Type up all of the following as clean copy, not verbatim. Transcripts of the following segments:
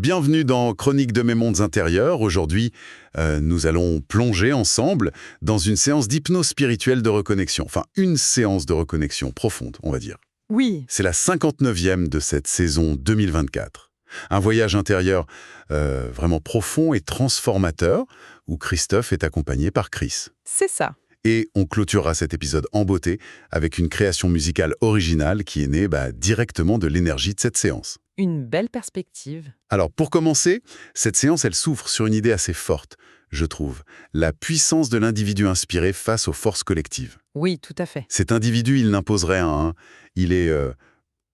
Bienvenue dans Chronique de mes mondes intérieurs. Aujourd'hui, nous allons plonger ensemble dans une séance d'hypnose spirituelle de reconnexion. Enfin, une séance de reconnexion profonde, on va dire. Oui, C'est la 59e de cette saison 2024. Un voyage intérieur vraiment profond et transformateur où Christophe est accompagné par Chris. c'est ça. Et on clôturera cet épisode en beauté avec une création musicale originale qui est née directement de l'énergie de cette séance. Une belle perspective. Alors, pour commencer, cette séance, elle s'ouvre sur une idée assez forte, je trouve. La puissance de l'individu inspiré face aux forces collectives. Oui, tout à fait. Cet individu, il n'impose rien, hein. Il est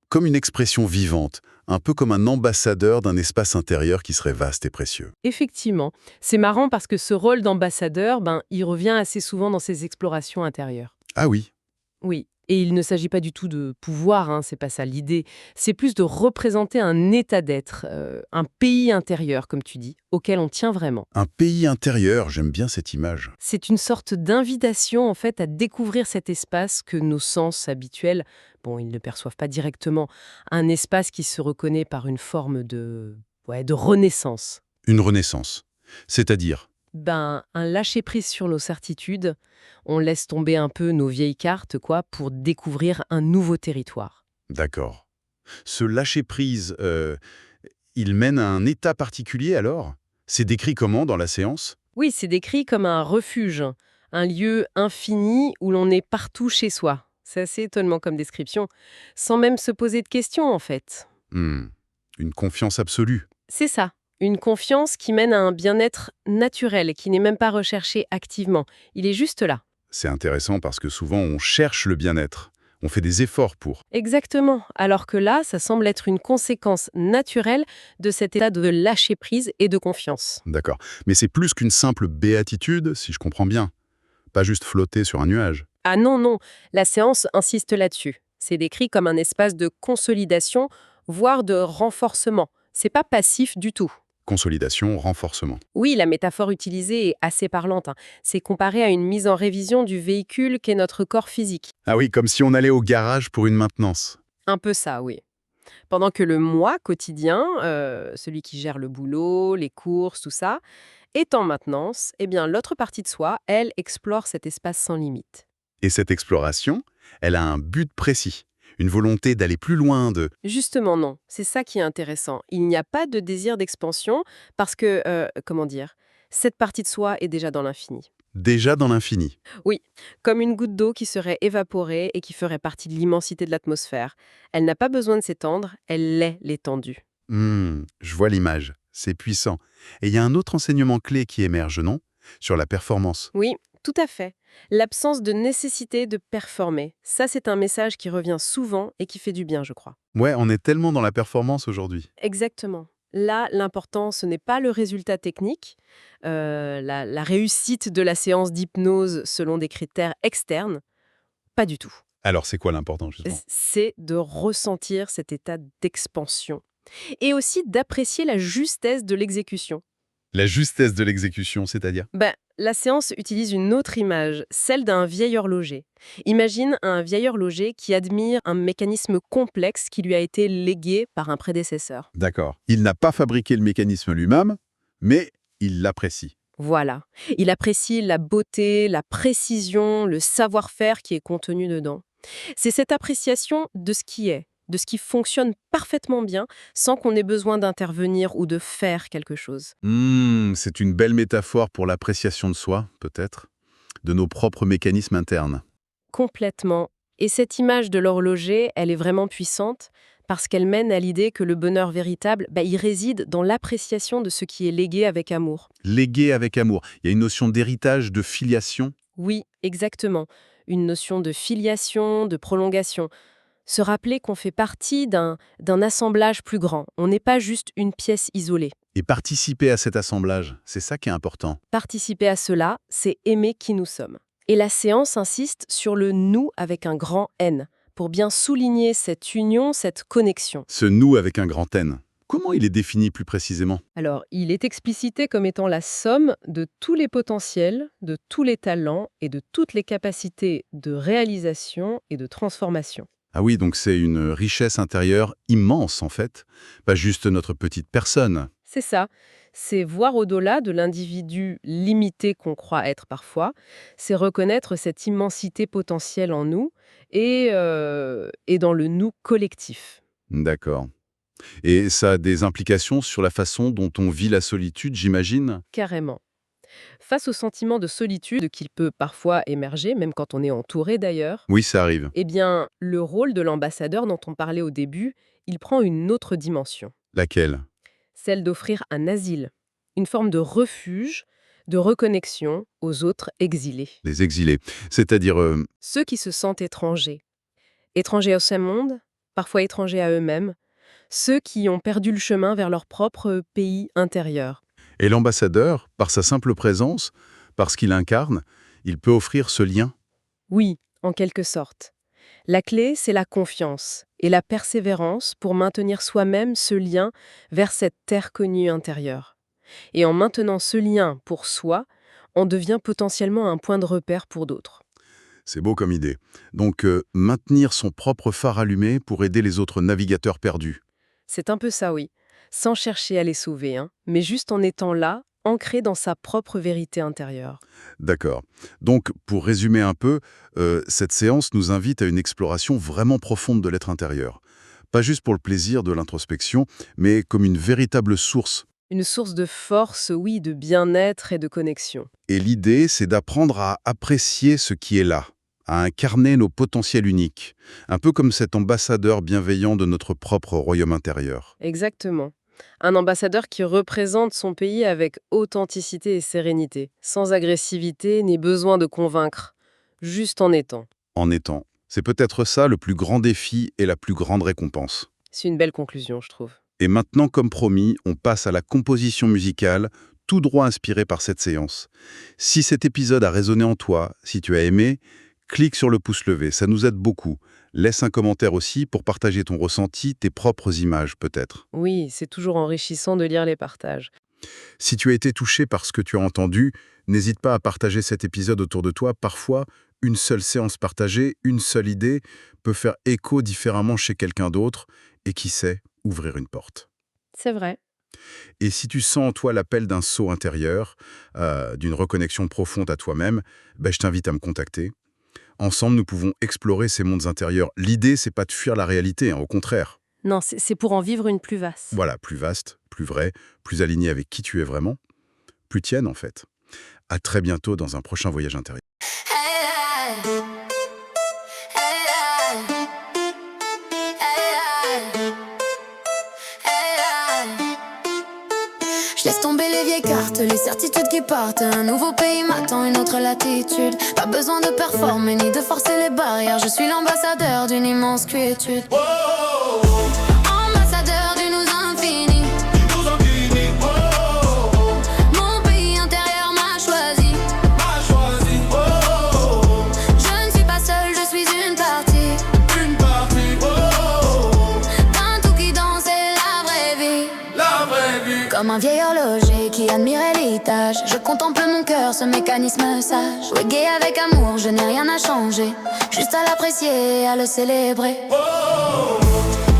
comme une expression vivante, un peu comme un ambassadeur d'un espace intérieur qui serait vaste et précieux. Effectivement. C'est marrant parce que ce rôle d'ambassadeur, il revient assez souvent dans ses explorations intérieures. Ah oui, Oui. Et il ne s'agit pas du tout de pouvoir, c'est pas ça l'idée. C'est plus de représenter un état d'être, un pays intérieur, comme tu dis, auquel on tient vraiment. un pays intérieur, j'aime bien cette image. C'est une sorte d'invitation, en fait, à découvrir cet espace que nos sens habituels, ils ne perçoivent pas directement. Un espace qui se reconnaît par une forme de renaissance. Une renaissance. C'est-à-dire, Un lâcher-prise sur nos certitudes. On laisse tomber un peu nos vieilles cartes, pour découvrir un nouveau territoire. d'accord. Ce lâcher-prise, il mène à un état particulier alors? C'est décrit comment dans la séance? Oui, c'est décrit comme un refuge, un lieu infini où l'on est partout chez soi. C'est assez étonnant comme description, sans même se poser de questions, en fait. Hmm, une confiance absolue. C'est ça. Une confiance qui mène à un bien-être naturel et qui n'est même pas recherché activement. Il est juste là. C'est intéressant parce que souvent on cherche le bien-être. On fait des efforts pour. Exactement. Alors que là, ça semble être une conséquence naturelle de cet état de lâcher-prise et de confiance. D'accord. Mais c'est plus qu'une simple béatitude, si je comprends bien. Pas juste flotter sur un nuage. Ah non, non, la séance insiste là-dessus. C'est décrit comme un espace de consolidation, voire de renforcement. C'est pas passif du tout. Consolidation, renforcement. Oui, la métaphore utilisée est assez parlante. C'est comparé à une mise en révision du véhicule qu'est notre corps physique. Ah oui, comme si on allait au garage pour une maintenance. Un peu ça, oui. Pendant que le moi quotidien, celui qui gère le boulot, les courses, tout ça, est en maintenance, l'autre partie de soi, elle, explore cet espace sans limite. Et cette exploration, elle a un but précis. Une volonté d'aller plus loin, de... Justement, non. C'est ça qui est intéressant. Il n'y a pas de désir d'expansion parce que, cette partie de soi est déjà dans l'infini. Déjà dans l'infini. Oui, comme une goutte d'eau qui serait évaporée et qui ferait partie de l'immensité de l'atmosphère. Elle n'a pas besoin de s'étendre, elle est l'étendue. Je vois l'image. C'est puissant. Et il y a un autre enseignement clé qui émerge, non? Sur la performance. Oui, tout à fait. L'absence de nécessité de performer. Ça, c'est un message qui revient souvent et qui fait du bien, je crois. Ouais, on est tellement dans la performance aujourd'hui. Exactement. Là, l'important, ce n'est pas le résultat technique, la réussite de la séance d'hypnose selon des critères externes. Pas du tout. Alors, c'est quoi l'important, justement? C'est de ressentir cet état d'expansion. Et aussi d'apprécier la justesse de l'exécution. La justesse de l'exécution, c'est-à-dire? La séance utilise une autre image, celle d'un vieil horloger. Imagine un vieil horloger qui admire un mécanisme complexe qui lui a été légué par un prédécesseur. D'accord. Il n'a pas fabriqué le mécanisme lui-même, mais il l'apprécie. Voilà. Il apprécie la beauté, la précision, le savoir-faire qui est contenu dedans. C'est cette appréciation de ce qui est, de ce qui fonctionne parfaitement bien, sans qu'on ait besoin d'intervenir ou de faire quelque chose. C'est une belle métaphore pour l'appréciation de soi, peut-être, de nos propres mécanismes internes. Complètement. Et cette image de l'horloger, elle est vraiment puissante parce qu'elle mène à l'idée que le bonheur véritable, il réside dans l'appréciation de ce qui est légué avec amour. Léguer avec amour. Il y a une notion d'héritage, de filiation. Oui, exactement. Une notion de filiation, de prolongation. Se rappeler qu'on fait partie d'un assemblage plus grand. On n'est pas juste une pièce isolée. Et participer à cet assemblage, c'est ça qui est important. Participer à cela, c'est aimer qui nous sommes. Et la séance insiste sur le « nous » avec un grand « N », pour bien souligner cette union, cette connexion. Ce nous avec un grand N. Comment il est défini plus précisément? Alors, il est explicité comme étant la somme de tous les potentiels, de tous les talents et de toutes les capacités de réalisation et de transformation. Ah oui, donc c'est une richesse intérieure immense en fait, pas juste notre petite personne. C'est ça. C'est voir au-delà de l'individu limité qu'on croit être parfois. C'est reconnaître cette immensité potentielle en nous et dans le nous collectif. D'accord. Et ça a des implications sur la façon dont on vit la solitude, j'imagine? Carrément. Face au sentiment de solitude qu'il peut parfois émerger, même quand on est entouré d'ailleurs, Oui, ça arrive. eh bien, le rôle de l'ambassadeur dont on parlait au début, il prend une autre dimension. Laquelle? Celle d'offrir un asile, une forme de refuge, de reconnexion aux autres exilés. Les exilés. C'est-à-dire, Ceux qui se sentent étrangers. Étrangers à ce monde, parfois étrangers à eux-mêmes. Ceux qui ont perdu le chemin vers leur propre pays intérieur. et l'ambassadeur, par sa simple présence, parce qu'il incarne, il peut offrir ce lien. Oui, en quelque sorte. La clé, c'est la confiance et la persévérance pour maintenir soi-même ce lien vers cette terre connue intérieure. Et en maintenant ce lien pour soi, on devient potentiellement un point de repère pour d'autres. C'est beau comme idée. Donc, maintenir son propre phare allumé pour aider les autres navigateurs perdus. C'est un peu ça, oui. Sans chercher à les sauver, hein, mais juste en étant là, ancré dans sa propre vérité intérieure. D'accord. Donc, pour résumer un peu, cette séance nous invite à une exploration vraiment profonde de l'être intérieur. Pas juste pour le plaisir de l'introspection, mais comme une véritable source. Une source de force, oui, de bien-être et de connexion. Et l'idée, c'est d'apprendre à apprécier ce qui est là, à incarner nos potentiels uniques, un peu comme cet ambassadeur bienveillant de notre propre royaume intérieur. Exactement. Un ambassadeur qui représente son pays avec authenticité et sérénité, sans agressivité ni besoin de convaincre, juste en étant. En étant. C'est peut-être ça le plus grand défi et la plus grande récompense. C'est une belle conclusion, je trouve. Et maintenant, comme promis, on passe à la composition musicale, tout droit inspirée par cette séance. Si cet épisode a résonné en toi, si tu as aimé, clique sur le pouce levé, ça nous aide beaucoup. Laisse un commentaire aussi pour partager ton ressenti, tes propres images peut-être. Oui, c'est toujours enrichissant de lire les partages. Si tu as été touché par ce que tu as entendu, n'hésite pas à partager cet épisode autour de toi. Parfois, une seule séance partagée, une seule idée peut faire écho différemment chez quelqu'un d'autre et qui sait, ouvrir une porte. C'est vrai. Et si tu sens en toi l'appel d'un saut intérieur, d'une reconnexion profonde à toi-même, je t'invite à me contacter. Ensemble, nous pouvons explorer ces mondes intérieurs. L'idée, c'est pas de fuir la réalité, hein, au contraire. Non, c'est pour en vivre une plus vaste. Voilà, plus vaste, plus vrai, plus aligné avec qui tu es vraiment, plus tienne en fait. À très bientôt dans un prochain voyage intérieur. Je laisse tomber les vieilles cartes, les certitudes qui partent. Un nouveau pays m'attend, une autre latitude. Pas besoin de performer ni de forcer les barrières. Je suis l'ambassadeur d'une immense quiétude. Ambassadeur du nous infini. Mon pays intérieur m'a choisi. Je ne suis pas seule, je suis une partie. D'un tout qui danse et la vraie vie. Comme un vieil horloger qui admire l'héritage, je contemple mon cœur, ce mécanisme sage. Jouer gay avec amour, je n'ai rien à changer, juste à l'apprécier et à le célébrer.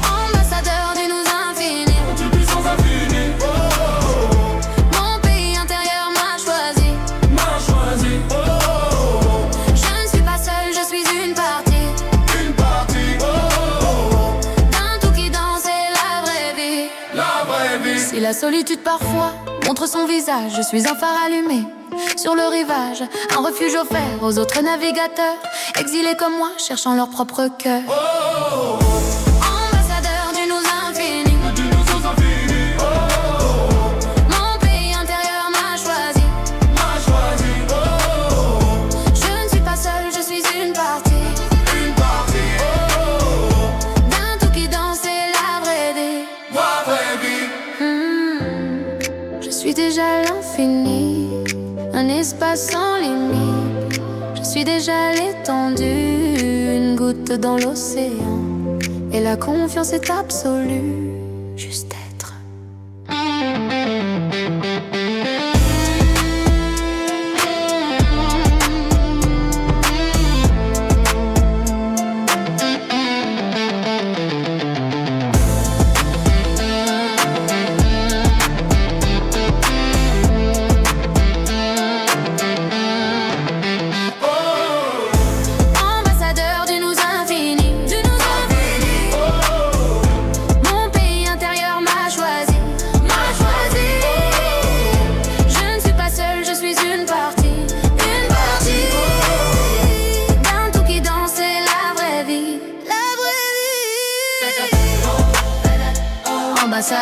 Ambassadeur du nous infini. Mon pays intérieur m'a choisi. Je ne suis pas seule, je suis une partie. D'un tout qui danse et la vraie vie. Si la solitude parfois montre son visage, je suis un phare allumé sur le rivage, un refuge offert aux autres navigateurs, exilés comme moi, cherchant leur propre cœur. Ambassadeur du nous infini. Mon pays intérieur m'a choisi. Je ne suis pas seule, je suis une partie. D'un tout qui danse et la vraie vie. Je suis déjà l'infini, un espace sans limite. Je suis déjà l'étendue, une goutte dans l'océan. Et la confiance est absolue, juste être.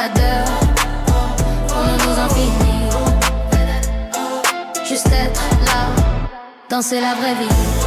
pas d'heure pour nous en finir. Juste être là, danser la vraie vie.